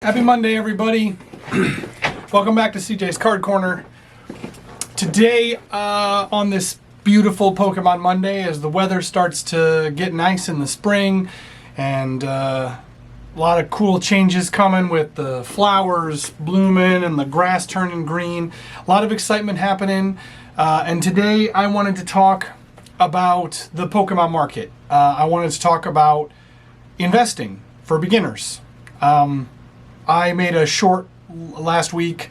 Happy Monday, everybody. Welcome back to CJ's Card Corner. Today, on this beautiful Pokemon Monday, as the weather starts to get nice in the spring, and a lot of cool changes coming with the flowers blooming and the grass turning green. A lot of excitement happening. And today, I wanted to talk about the Pokemon market. I wanted to talk about investing for beginners. I made a short last week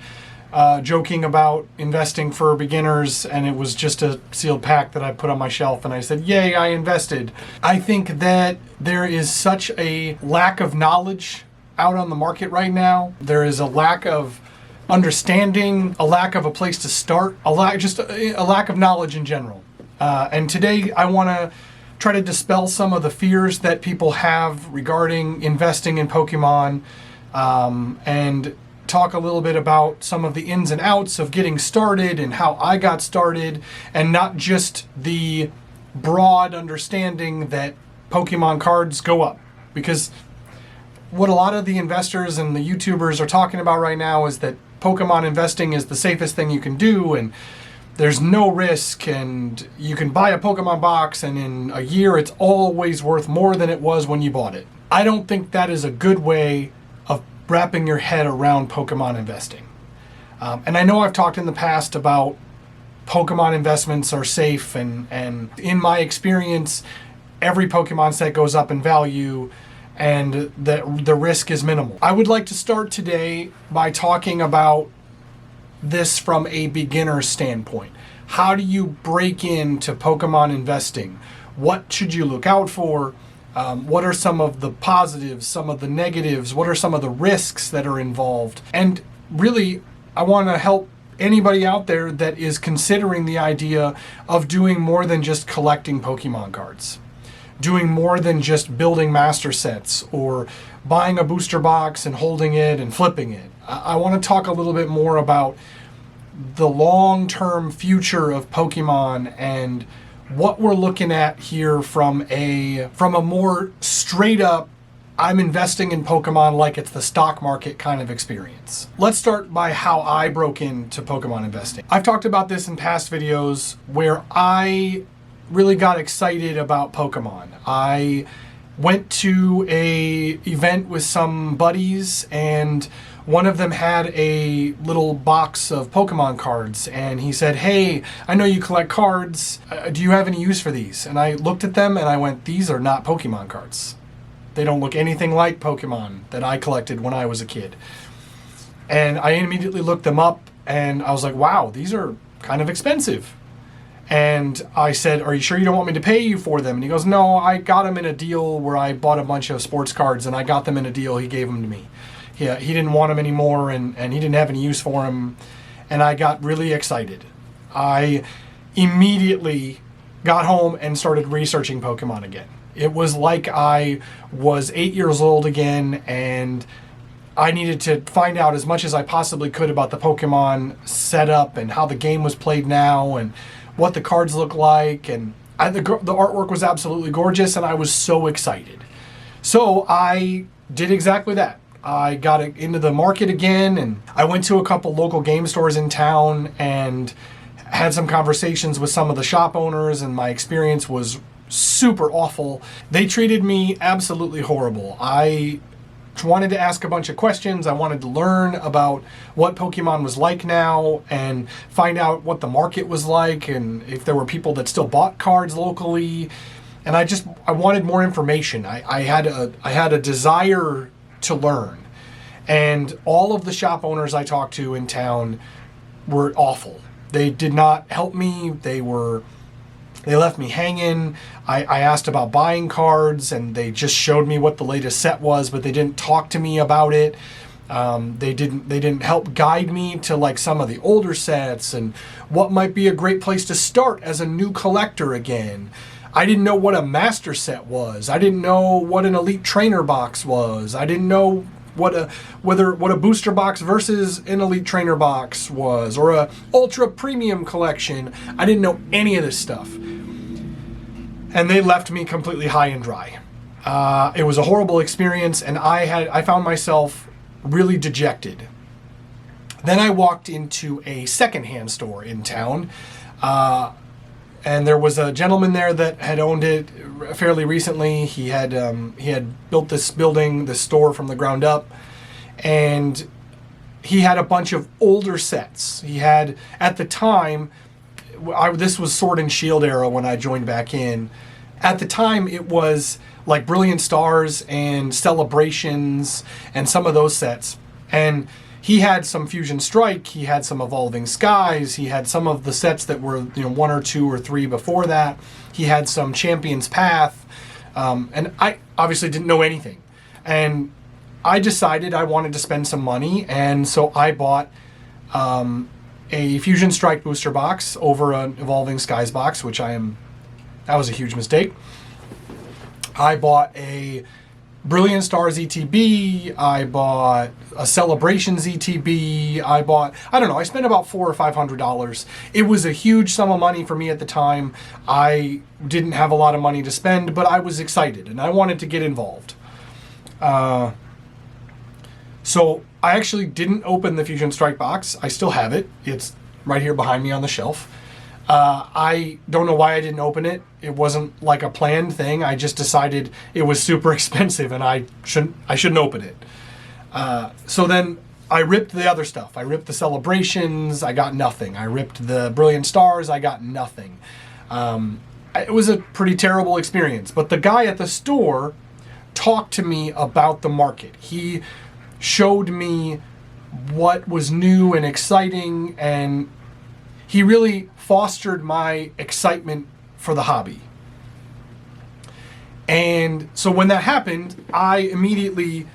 joking about investing for beginners, and it was just a sealed pack that I put on my shelf, and I said, yay, I invested. I think that there is such a lack of knowledge out on the market right now. There is a lack of understanding, a lack of a place to start, a lack of knowledge in general. And today I want to try to dispel some of the fears that people have regarding investing in Pokemon, and talk a little bit about some of the ins and outs of getting started and how I got started, and not just the broad understanding that Pokemon cards go up. Because what a lot of the investors and the YouTubers are talking about right now is that Pokemon investing is the safest thing you can do, and there's no risk, and you can buy a Pokemon box and in a year it's always worth more than it was when you bought it. I don't think that is a good way of wrapping your head around Pokemon investing. And I know I've talked in the past about Pokemon investments are safe, and in my experience, every Pokemon set goes up in value and the risk is minimal. I would like to start today by talking about this from a beginner standpoint. How do you break into Pokemon investing? What should you look out for? What are some of the positives, some of the negatives? What are some of the risks that are involved? And really, I want to help anybody out there that is considering the idea of doing more than just collecting Pokemon cards, doing more than just building master sets or buying a booster box and holding it and flipping it. I want to talk a little bit more about the long-term future of Pokemon and what we're looking at here from a more straight up, I'm investing in Pokemon like it's the stock market kind of experience. Let's start by how I broke into Pokemon investing. I've talked about this in past videos where I really got excited about Pokemon. I went to a event with some buddies, and one of them had a little box of Pokemon cards, and he said, hey, I know you collect cards. Do you have any use for these? And I looked at them and I went, these are not Pokemon cards. They don't look anything like Pokemon that I collected when I was a kid. And I immediately looked them up and I was like, wow, these are kind of expensive. And I said, are you sure you don't want me to pay you for them? And he goes, no, I got them in a deal where I bought a bunch of sports cards and I got them in a deal. He gave them to me. He didn't want them anymore, and he didn't have any use for them. And I got really excited. I immediately got home and started researching Pokemon again. It was like I was 8 years old again, and I needed to find out as much as I possibly could about the Pokemon setup and how the game was played now and what the cards look like. And the artwork was absolutely gorgeous, and I was so excited. So I did exactly that. I got into the market again, and I went to a couple local game stores in town and had some conversations with some of the shop owners, and my experience was super awful. They treated me absolutely horrible. I wanted to ask a bunch of questions. I wanted to learn about what Pokemon was like now and find out what the market was like and if there were people that still bought cards locally. And I wanted more information. I had a desire to learn. And all of the shop owners I talked to in town were awful. They did not help me. They left me hanging. I asked about buying cards, and they just showed me what the latest set was, but they didn't talk to me about it. They didn't help guide me to like some of the older sets and what might be a great place to start as a new collector again. I didn't know what a master set was. I didn't know what an elite trainer box was. I didn't know what a booster box versus an elite trainer box was, or a ultra premium collection. I didn't know any of this stuff. And they left me completely high and dry. It was a horrible experience, and I found myself really dejected. Then I walked into a secondhand store in town, and there was a gentleman there that had owned it fairly recently. He had built this store from the ground up, and he had a bunch of older sets. He had, at the time, this was Sword and Shield era when I joined back in. At the time, it was like Brilliant Stars and Celebrations and some of those sets. And he had some Fusion Strike, he had some Evolving Skies, he had some of the sets that were, 1 or 2 or 3 before that. He had some Champion's Path, and I obviously didn't know anything. And I decided I wanted to spend some money, and so I bought a Fusion Strike booster box over an Evolving Skies box, that was a huge mistake. I bought a Brilliant Stars ETB, I bought a Celebrations ETB, I spent about $400 or $500. It was a huge sum of money for me at the time. I didn't have a lot of money to spend, but I was excited and I wanted to get involved. So I actually didn't open the Fusion Strike box. I still have it. It's right here behind me on the shelf. I don't know why I didn't open it. It wasn't like a planned thing. I just decided it was super expensive and I shouldn't open it. So then I ripped the other stuff. I ripped the Celebrations. I got nothing. I ripped the Brilliant Stars. I got nothing. It was a pretty terrible experience. But the guy at the store talked to me about the market. He showed me what was new and exciting, and he really fostered my excitement for the hobby. And so when that happened, I immediately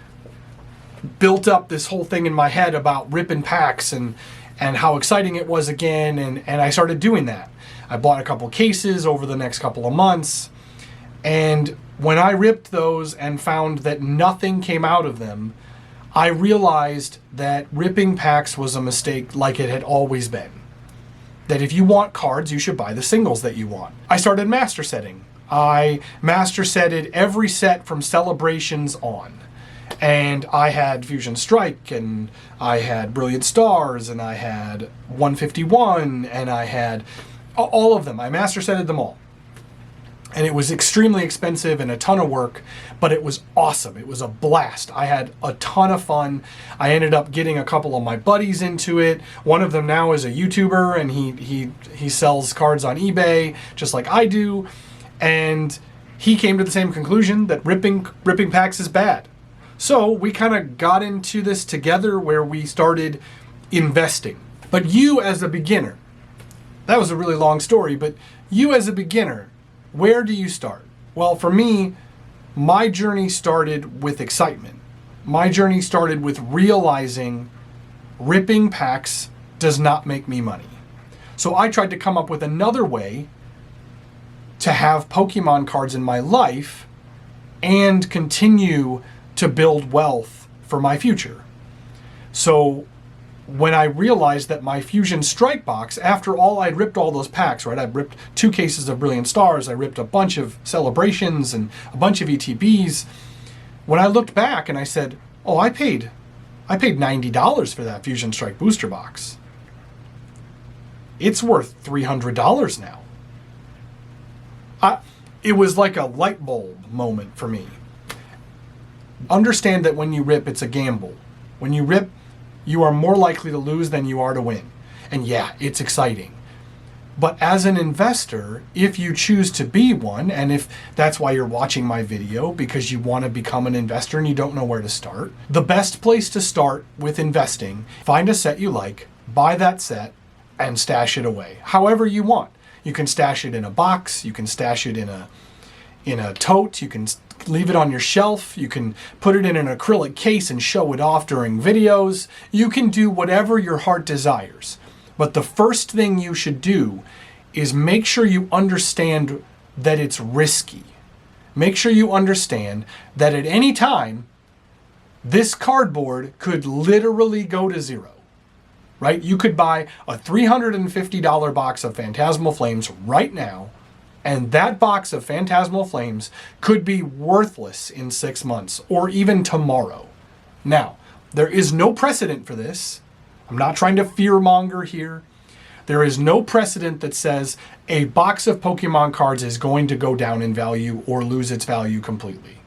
built up this whole thing in my head about ripping packs and how exciting it was again, and I started doing that. I bought a couple cases over the next couple of months, and when I ripped those and found that nothing came out of them, I realized that ripping packs was a mistake like it had always been. That if you want cards, you should buy the singles that you want. I started master setting. I master setted every set from Celebrations on. And I had Fusion Strike, and I had Brilliant Stars, and I had 151, and I had all of them. I master setted them all. And it was extremely expensive and a ton of work, but it was awesome. It was a blast. I had a ton of fun. I ended up getting a couple of my buddies into it. One of them now is a YouTuber, and he sells cards on eBay, just like I do. And he came to the same conclusion that ripping packs is bad. So we kind of got into this together where we started investing. But you as a beginner, that was a really long story, but you as a beginner, where do you start? Well, for me, my journey started with excitement. My journey started with realizing ripping packs does not make me money. So I tried to come up with another way to have Pokemon cards in my life and continue to build wealth for my future. So when I realized that my Fusion Strike box, after all, I'd ripped all those packs, right? I ripped 2 cases of Brilliant Stars, I ripped a bunch of Celebrations and a bunch of ETBs. When I looked back and I said, oh, I paid $90 for that Fusion Strike booster box. It's worth $300 now. It was like a light bulb moment for me. Understand that when you rip, it's a gamble. When you rip, you are more likely to lose than you are to win. And yeah, it's exciting. But as an investor, if you choose to be one, and if that's why you're watching my video, because you want to become an investor and you don't know where to start, the best place to start with investing, find a set you like, buy that set, and stash it away. However you want. You can stash it in a box, you can stash it in a tote, you can leave it on your shelf, you can put it in an acrylic case and show it off during videos. You can do whatever your heart desires. But the first thing you should do is make sure you understand that it's risky. Make sure you understand that at any time, this cardboard could literally go to zero. Right? You could buy a $350 box of Phantasmal Flames right now, and that box of Phantasmal Flames could be worthless in 6 months or even tomorrow. Now, There is no precedent for this. I'm not trying to fearmonger here. There is no precedent that says a box of Pokemon cards is going to go down in value or lose its value completely.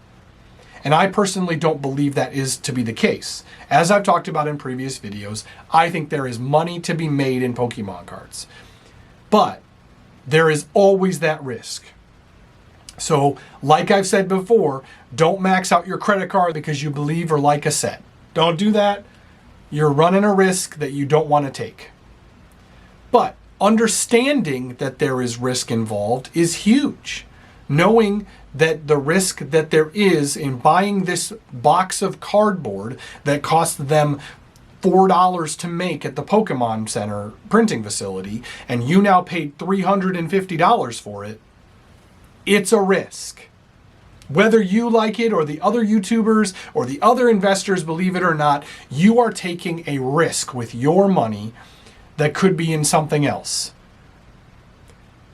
And I personally don't believe that is to be the case. As I've talked about in previous videos, I think there is money to be made in Pokemon cards. But there is always that risk. So, like I've said before, don't max out your credit card because you believe or like a set. Don't do that. You're running a risk that you don't want to take. But understanding that there is risk involved is huge. Knowing that the risk that there is in buying this box of cardboard that cost them $4 to make at the Pokémon Center printing facility, and you now paid $350 for it, it's a risk. Whether you like it or the other YouTubers or the other investors believe it or not, you are taking a risk with your money that could be in something else.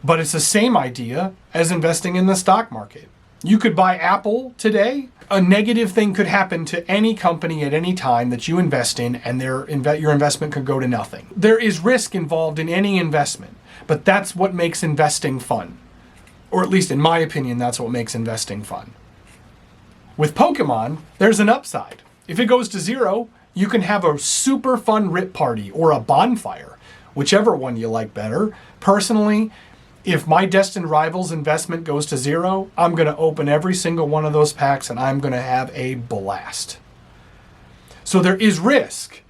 But it's the same idea as investing in the stock market. You could buy Apple today. A negative thing could happen to any company at any time that you invest in, and your investment could go to nothing. There is risk involved in any investment, but that's what makes investing fun. Or at least in my opinion, that's what makes investing fun. With Pokemon, there's an upside. If it goes to zero, you can have a super fun rip party or a bonfire, whichever one you like better. Personally, if my Destined Rivals investment goes to zero, I'm going to open every single one of those packs and I'm going to have a blast. So there is risk.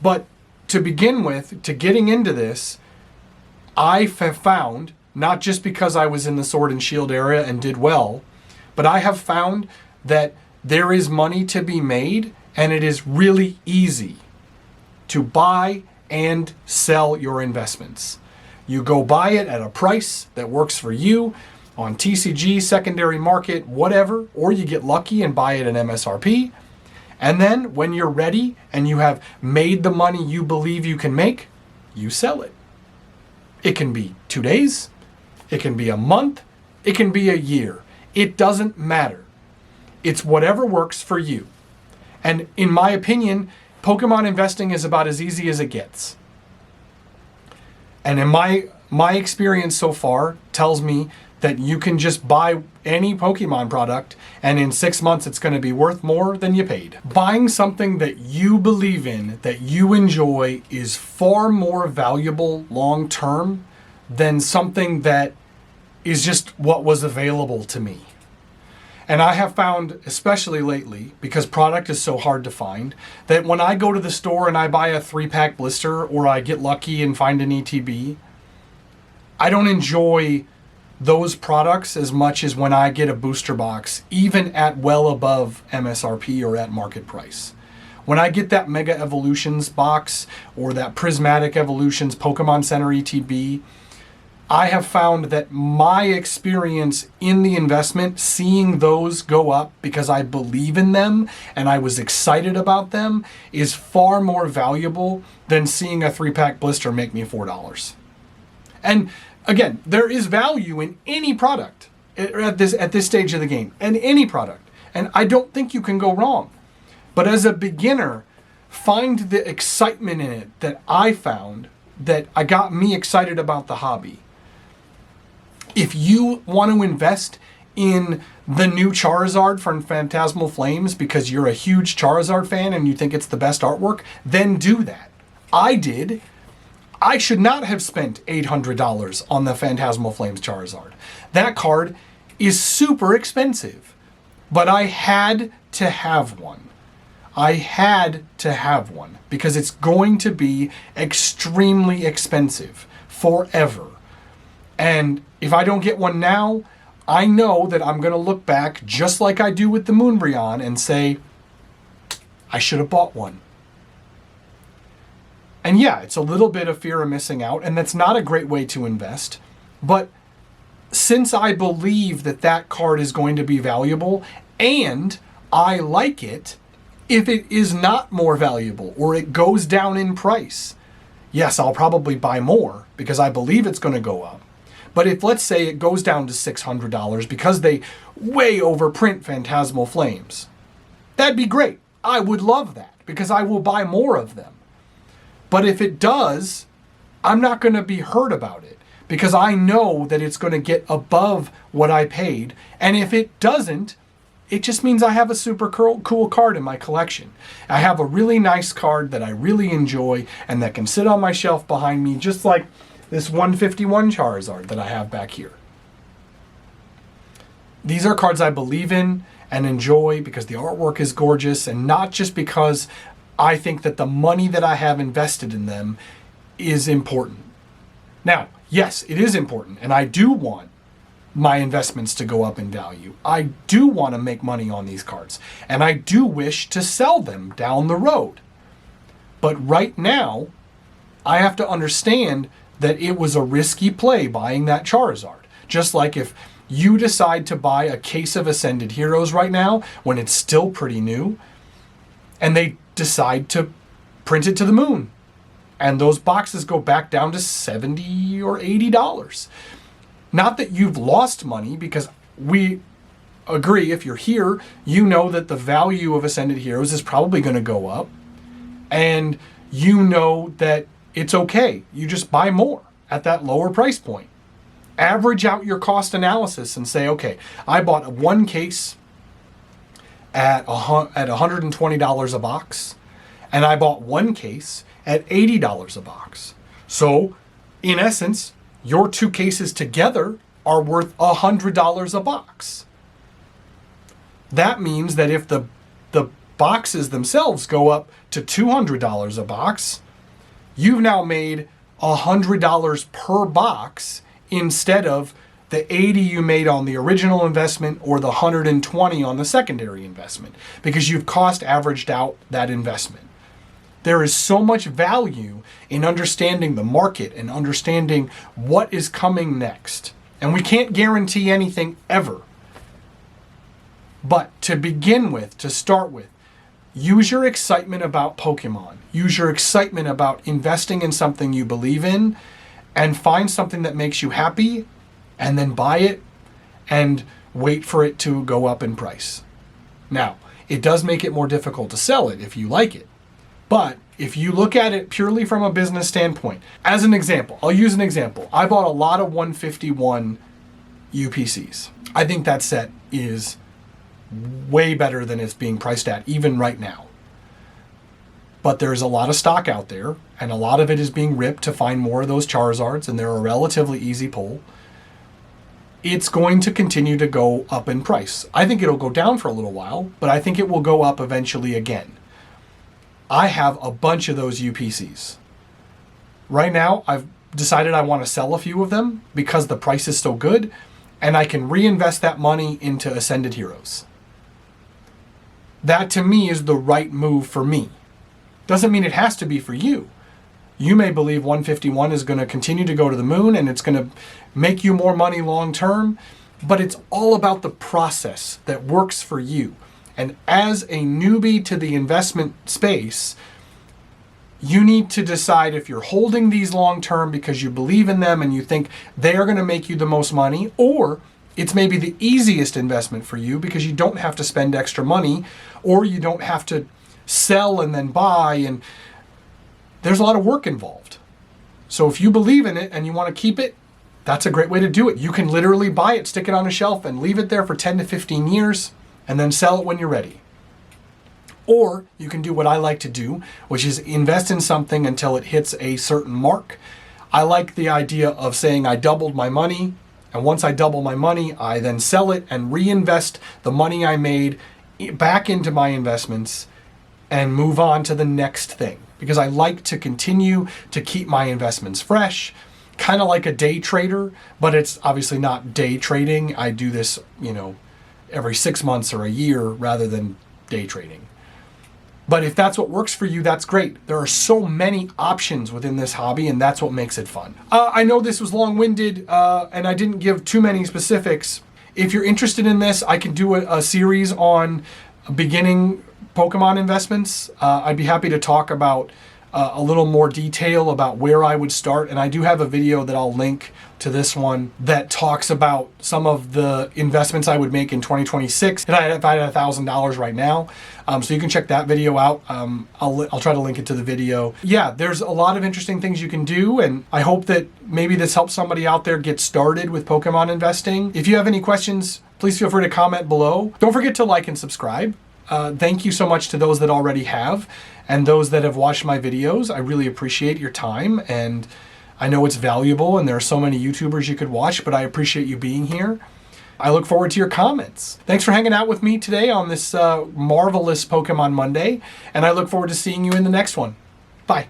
But to begin with, to getting into this, I have found, not just because I was in the Sword and Shield area and did well, but I have found that there is money to be made and it is really easy to buy and sell your investments. You go buy it at a price that works for you on TCG, secondary market, whatever, or you get lucky and buy it at MSRP. And then when you're ready and you have made the money you believe you can make, you sell it. It can be 2 days. It can be a month. It can be a year. It doesn't matter. It's whatever works for you. And in my opinion, Pokemon investing is about as easy as it gets. And in my experience so far tells me that you can just buy any Pokemon product and in 6 months it's going to be worth more than you paid. Buying something that you believe in, that you enjoy, is far more valuable long term than something that is just what was available to me. And I have found, especially lately, because product is so hard to find, that when I go to the store and I buy a 3-pack blister or I get lucky and find an ETB, I don't enjoy those products as much as when I get a booster box, even at well above MSRP or at market price. When I get that Mega Evolutions box or that Prismatic Evolutions Pokemon Center ETB, I have found that my experience in the investment, seeing those go up because I believe in them and I was excited about them, is far more valuable than seeing a 3-pack blister make me $4. And again, there is value in any product at this stage of the game, and any product. And I don't think you can go wrong. But as a beginner, find the excitement in it that I found that got me excited about the hobby. If you want to invest in the new Charizard from Phantasmal Flames because you're a huge Charizard fan and you think it's the best artwork, then do that. I did. I should not have spent $800 on the Phantasmal Flames Charizard. That card is super expensive, but I had to have one. I had to have one because it's going to be extremely expensive forever. And if I don't get one now, I know that I'm going to look back just like I do with the Moonbryon and say, I should have bought one. And yeah, it's a little bit of fear of missing out, and that's not a great way to invest. But since I believe that that card is going to be valuable and I like it, if it is not more valuable or it goes down in price, yes, I'll probably buy more because I believe it's going to go up. But if, let's say, it goes down to $600 because they way overprint Phantasmal Flames, that'd be great. I would love that. because I will buy more of them. But if it does, I'm not going to be hurt about it because I know that it's going to get above what I paid. And if it doesn't, it just means I have a super cool card in my collection. I have a really nice card that I really enjoy and that can sit on my shelf behind me, just like this 151 Charizard that I have back here. These are cards I believe in and enjoy because the artwork is gorgeous, and not just because I think that the money that I have invested in them is important. Now, yes, it is important, and I do want my investments to go up in value. I do want to make money on these cards, and I do wish to sell them down the road. But right now, I have to understand that it was a risky play buying that Charizard. Just like if you decide to buy a case of Ascended Heroes right now, when it's still pretty new, and they decide to print it to the moon, and those boxes go back down to $70 or $80. Not that you've lost money, because we agree, if you're here, you know that the value of Ascended Heroes is probably going to go up, and you know that it's okay. You just buy more at that lower price point. Average out your cost analysis and say, okay, I bought one case at $120 a box, and I bought one case at $80 a box. So, in essence, your two cases together are worth $100 a box. That means that if the boxes themselves go up to $200 a box, you've now made $100 per box instead of the $80 you made on the original investment or the $120 on the secondary investment, because you've cost averaged out that investment. There is so much value in understanding the market and understanding what is coming next. And we can't guarantee anything ever. But to begin with, to start with, use your excitement about Pokemon. Use your excitement about investing in something you believe in, and find something that makes you happy, and then buy it and wait for it to go up in price. Now, it does make it more difficult to sell it if you like it. But if you look at it purely from a business standpoint, as an example, I'll use an example. I bought a lot of 151 UPCs. I think that set is way better than it's being priced at, even right now. But there's a lot of stock out there, and a lot of it is being ripped to find more of those Charizards, and they're a relatively easy pull. It's going to continue to go up in price. I think it'll go down for a little while, but I think it will go up eventually again. I have a bunch of those UPCs. Right now, I've decided I want to sell a few of them because the price is so good, and I can reinvest that money into Ascended Heroes. That, to me, is the right move for me. Doesn't mean it has to be for you. You may believe 151 is going to continue to go to the moon and it's going to make you more money long term, but it's all about the process that works for you. And as a newbie to the investment space, you need to decide if you're holding these long term because you believe in them and you think they are going to make you the most money, or it's maybe the easiest investment for you because you don't have to spend extra money, or you don't have to sell and then buy, and there's a lot of work involved. So if you believe in it and you want to keep it, that's a great way to do it. You can literally buy it, stick it on a shelf, and leave it there for 10 to 15 years, and then sell it when you're ready. Or you can do what I like to do, which is invest in something until it hits a certain mark. I like the idea of saying I doubled my money, and once I double my money, I then sell it and reinvest the money I made back into my investments and move on to the next thing. Because I like to continue to keep my investments fresh, kind of like a day trader, but it's obviously not day trading. I do this, every 6 months or a year rather than day trading. But if that's what works for you, that's great. There are so many options within this hobby, and that's what makes it fun. I know this was long-winded, and I didn't give too many specifics. If you're interested in this, I can do a series on beginning Pokemon investments. I'd be happy to talk about a little more detail about where I would start. And I do have a video that I'll link to this one that talks about some of the investments I would make in 2026 if I had $1,000 right now. So you can check that video out. I'll try to link it to the video. Yeah, there's a lot of interesting things you can do, and I hope that maybe this helps somebody out there get started with Pokemon investing. If you have any questions, please feel free to comment below. Don't forget to like and subscribe. Thank you so much to those that already have, and those that have watched my videos. I really appreciate your time, and I know it's valuable, and there are so many YouTubers you could watch, but I appreciate you being here. I look forward to your comments. Thanks for hanging out with me today on this marvelous Pokemon Monday, and I look forward to seeing you in the next one. Bye.